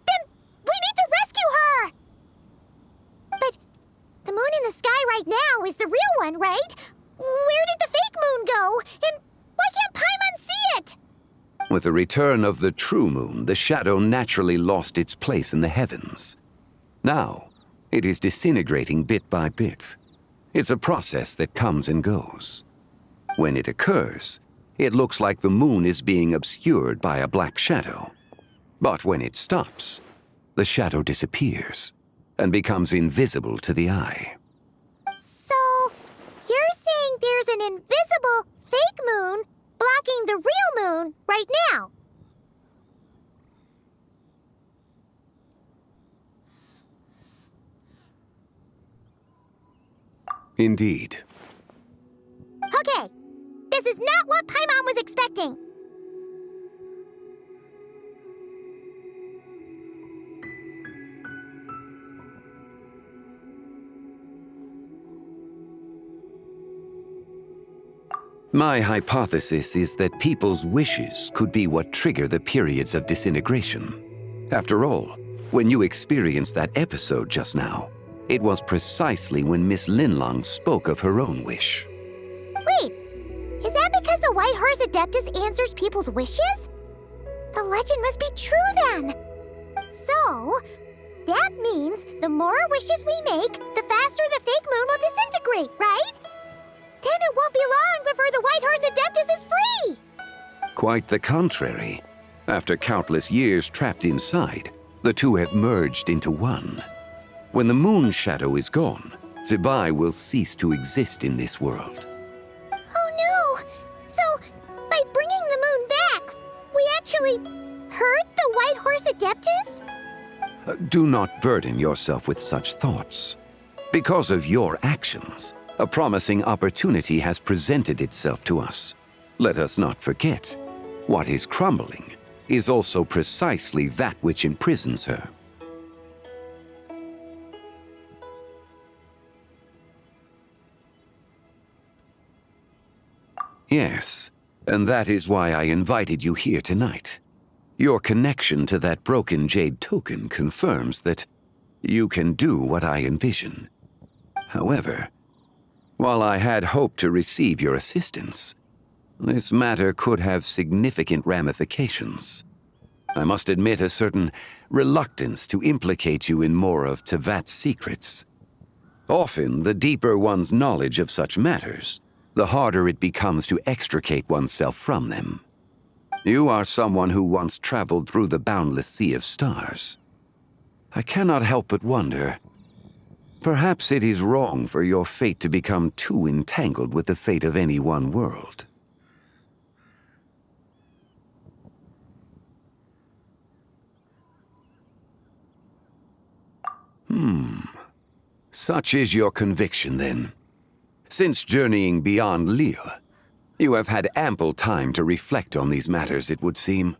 Then we need to rescue her! But the moon in the sky right now is the real one, right? Where did the fake moon go? And why can't Paimon see it? With the return of the true moon, the shadow naturally lost its place in the heavens. Now, it is disintegrating bit by bit. It's a process that comes and goes. When it occurs, it looks like the moon is being obscured by a black shadow. But when it stops, the shadow disappears and becomes invisible to the eye. So, you're saying there's an invisible fake moon blocking the real moon right now? Indeed. Okay, this is not what Paimon was expecting. My hypothesis is that people's wishes could be what trigger the periods of disintegration. After all, when you experienced that episode just now, It was precisely when Miss Linlong spoke of her own wish. Wait, is that because the White Horse Adeptus answers people's wishes? The legend must be true then. So, that means the more wishes we make, the faster the fake moon will disintegrate, right? Then it won't be long before the White Horse Adeptus is free! Quite the contrary. After countless years trapped inside, the two have merged into one. When the moon shadow is gone, Zebai will cease to exist in this world. Oh no! So, by bringing the moon back, we actually hurt the White Horse Adeptus? Do not burden yourself with such thoughts. Because of your actions, a promising opportunity has presented itself to us. Let us not forget, what is crumbling is also precisely that which imprisons her. Yes, and that is why I invited you here tonight. Your connection to that broken jade token confirms that you can do what I envision. However, while I had hoped to receive your assistance, this matter could have significant ramifications. I must admit a certain reluctance to implicate you in more of Tevat's secrets. Often, the deeper one's knowledge of such matters, the harder it becomes to extricate oneself from them. You are someone who once traveled through the boundless sea of stars. I cannot help but wonder, perhaps it is wrong for your fate to become too entangled with the fate of any one world. Such is your conviction, then. Since journeying beyond Liyue, you have had ample time to reflect on these matters, it would seem.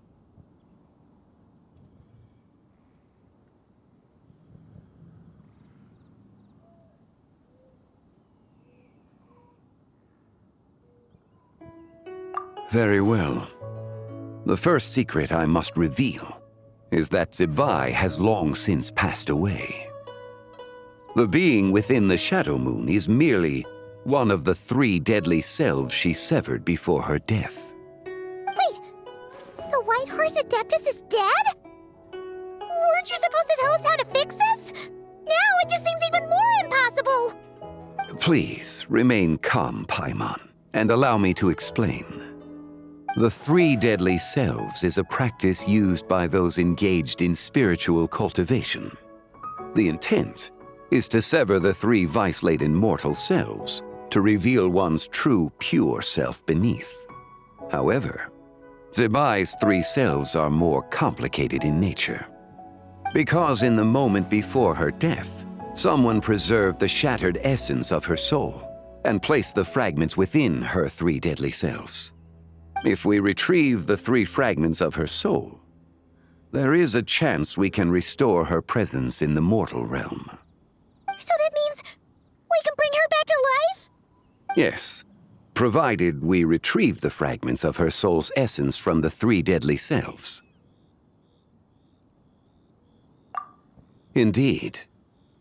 Very well. The first secret I must reveal is that Zebai has long since passed away. The being within the Shadow Moon is merely one of the 3 deadly selves she severed before her death. Wait, the White Horse Adeptus is dead? Weren't you supposed to tell us how to fix this? Now it just seems even more impossible! Please, remain calm, Paimon, and allow me to explain. The 3 deadly selves is a practice used by those engaged in spiritual cultivation. The intent is to sever the 3 vice-laden mortal selves to reveal one's true, pure self beneath. However, Zebai's 3 selves are more complicated in nature. Because in the moment before her death, someone preserved the shattered essence of her soul and placed the fragments within her 3 deadly selves. If we retrieve the 3 fragments of her soul, there is a chance we can restore her presence in the mortal realm. So that means we can bring her back to life? Yes, provided we retrieve the fragments of her soul's essence from the 3 deadly selves. Indeed,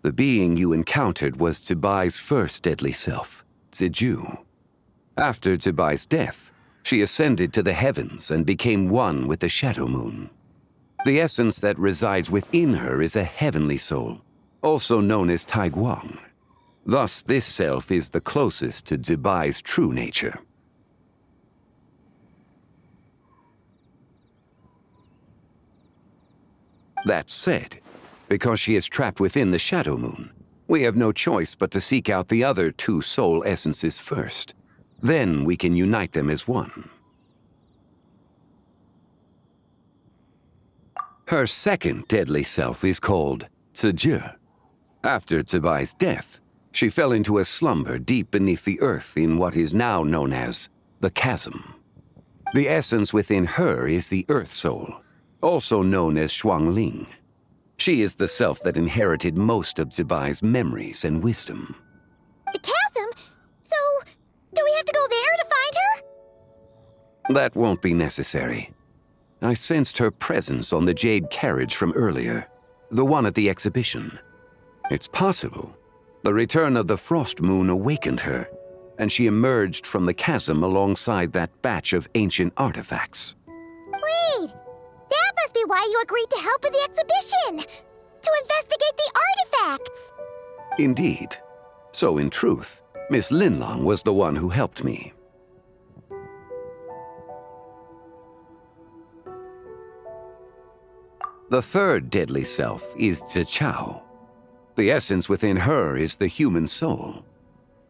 the being you encountered was Zebai's first deadly self, Ziju. After Zebai's death, she ascended to the heavens and became one with the Shadow Moon. The essence that resides within her is a heavenly soul, also known as Taiguang. Thus, this self is the closest to Zebai's true nature. That said, because she is trapped within the Shadow Moon, we have no choice but to seek out the other 2 soul essences first. Then we can unite them as one. Her second deadly self is called Ziju. After Zebai's death, she fell into a slumber deep beneath the earth in what is now known as the Chasm. The essence within her is the Earth Soul, also known as Shuangling. She is the self that inherited most of Zebai's memories and wisdom. The chasm? So, do we have to go there to find her? That won't be necessary. I sensed her presence on the jade carriage from earlier, the one at the exhibition. It's possible. The return of the Frost Moon awakened her, and she emerged from the chasm alongside that batch of ancient artifacts. Wait! That must be why you agreed to help with the exhibition! To investigate the artifacts! Indeed. So in truth, Miss Linlong was the one who helped me. The third deadly self is Zichao. The essence within her is the human soul,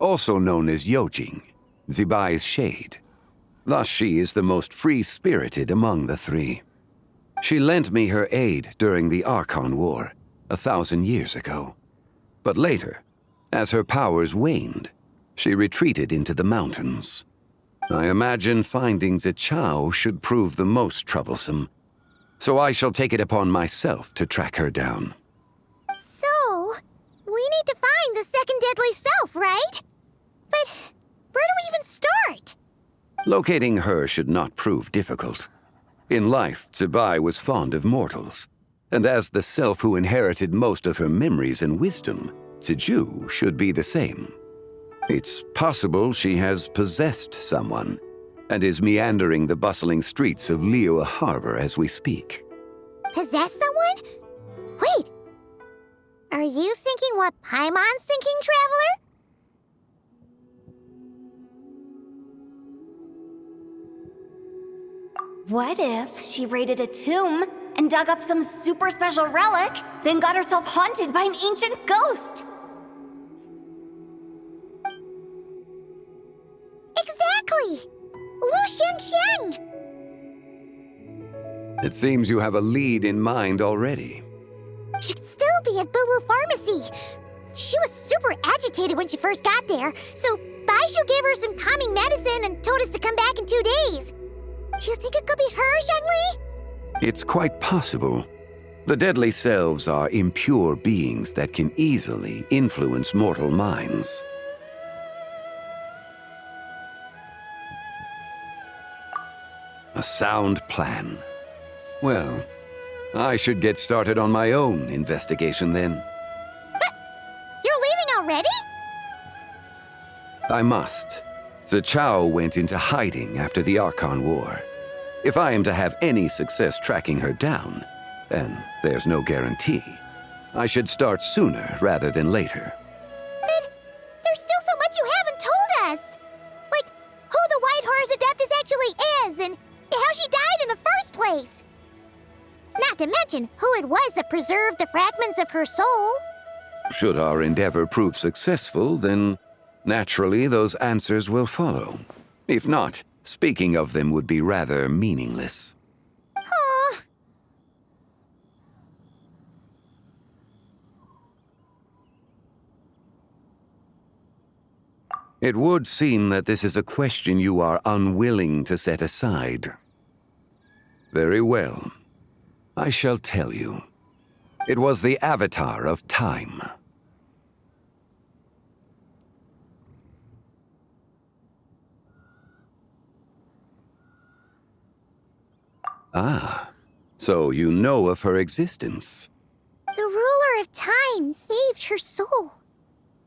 also known as Yojing, Zibai's shade. Thus she is the most free-spirited among the three. She lent me her aid during the Archon War, 1,000 years ago. But later, as her powers waned, she retreated into the mountains. I imagine finding Zichao should prove the most troublesome, so I shall take it upon myself to track her down. So, we need to find the second deadly self, right? But where do we even start? Locating her should not prove difficult. In life, Zibai was fond of mortals, and as the self who inherited most of her memories and wisdom, Ziju should be the same. It's possible she has possessed someone, and is meandering the bustling streets of Liyue Harbor as we speak. Possess someone? Wait! Are you thinking what Paimon's thinking, Traveler? What if she raided a tomb and dug up some super special relic, then got herself haunted by an ancient ghost? Exactly! Lu Xiangxiang! It seems you have a lead in mind already. She'd still be at Boo Boo Pharmacy. She was super agitated when she first got there, so Baishu gave her some calming medicine and told us to come back in 2 days. Do you think it could be her, Zhengli? It's quite possible. The deadly selves are impure beings that can easily influence mortal minds. A sound plan. Well, I should get started on my own investigation then. But you're leaving already? I must. Zichao went into hiding after the Archon War. If I am to have any success tracking her down, and there's no guarantee, I should start sooner rather than later. But there's still so much you haven't told us! Like, who the White Horse Adeptus actually is, and how she died in the first place! Not to mention who it was that preserved the fragments of her soul. Should our endeavor prove successful, then naturally those answers will follow. If not, speaking of them would be rather meaningless. Huh. It would seem that this is a question you are unwilling to set aside. Very well. I shall tell you. It was the Avatar of Time. Ah, so you know of her existence. The ruler of time saved her soul.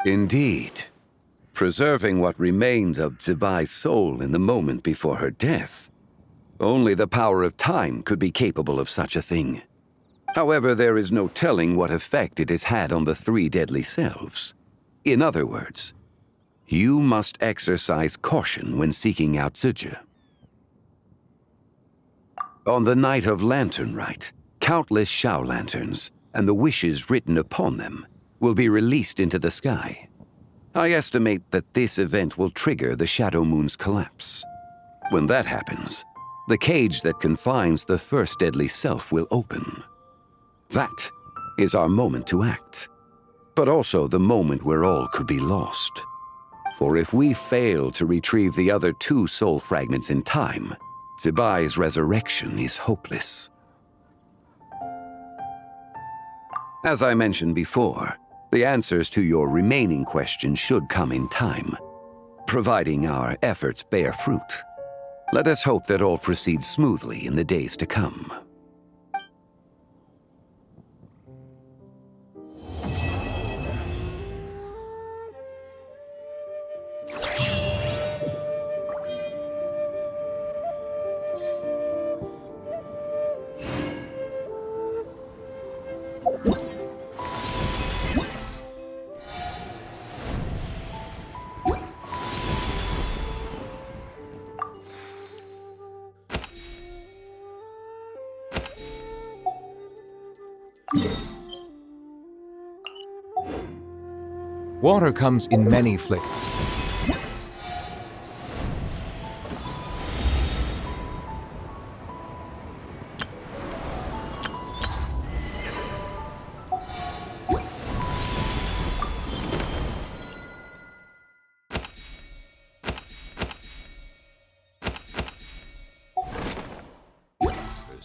Indeed. Preserving what remained of Zibai's soul in the moment before her death. Only the power of time could be capable of such a thing. However, there is no telling what effect it has had on the three deadly selves. In other words, you must exercise caution when seeking out Ziju. On the night of LanternRite, countless Shao lanterns and the wishes written upon them will be released into the sky. I estimate that this event will trigger the Shadow Moon's collapse. When that happens, the cage that confines the first deadly self will open. That is our moment to act, but also the moment where all could be lost. For if we fail to retrieve the other two soul fragments in time, Zibai's resurrection is hopeless. As I mentioned before, the answers to your remaining questions should come in time, providing our efforts bear fruit. Let us hope that all proceeds smoothly in the days to come. Water comes in many flavors.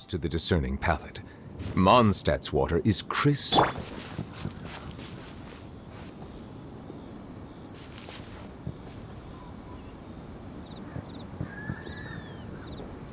To the discerning palate, Mondstadt's water is crisp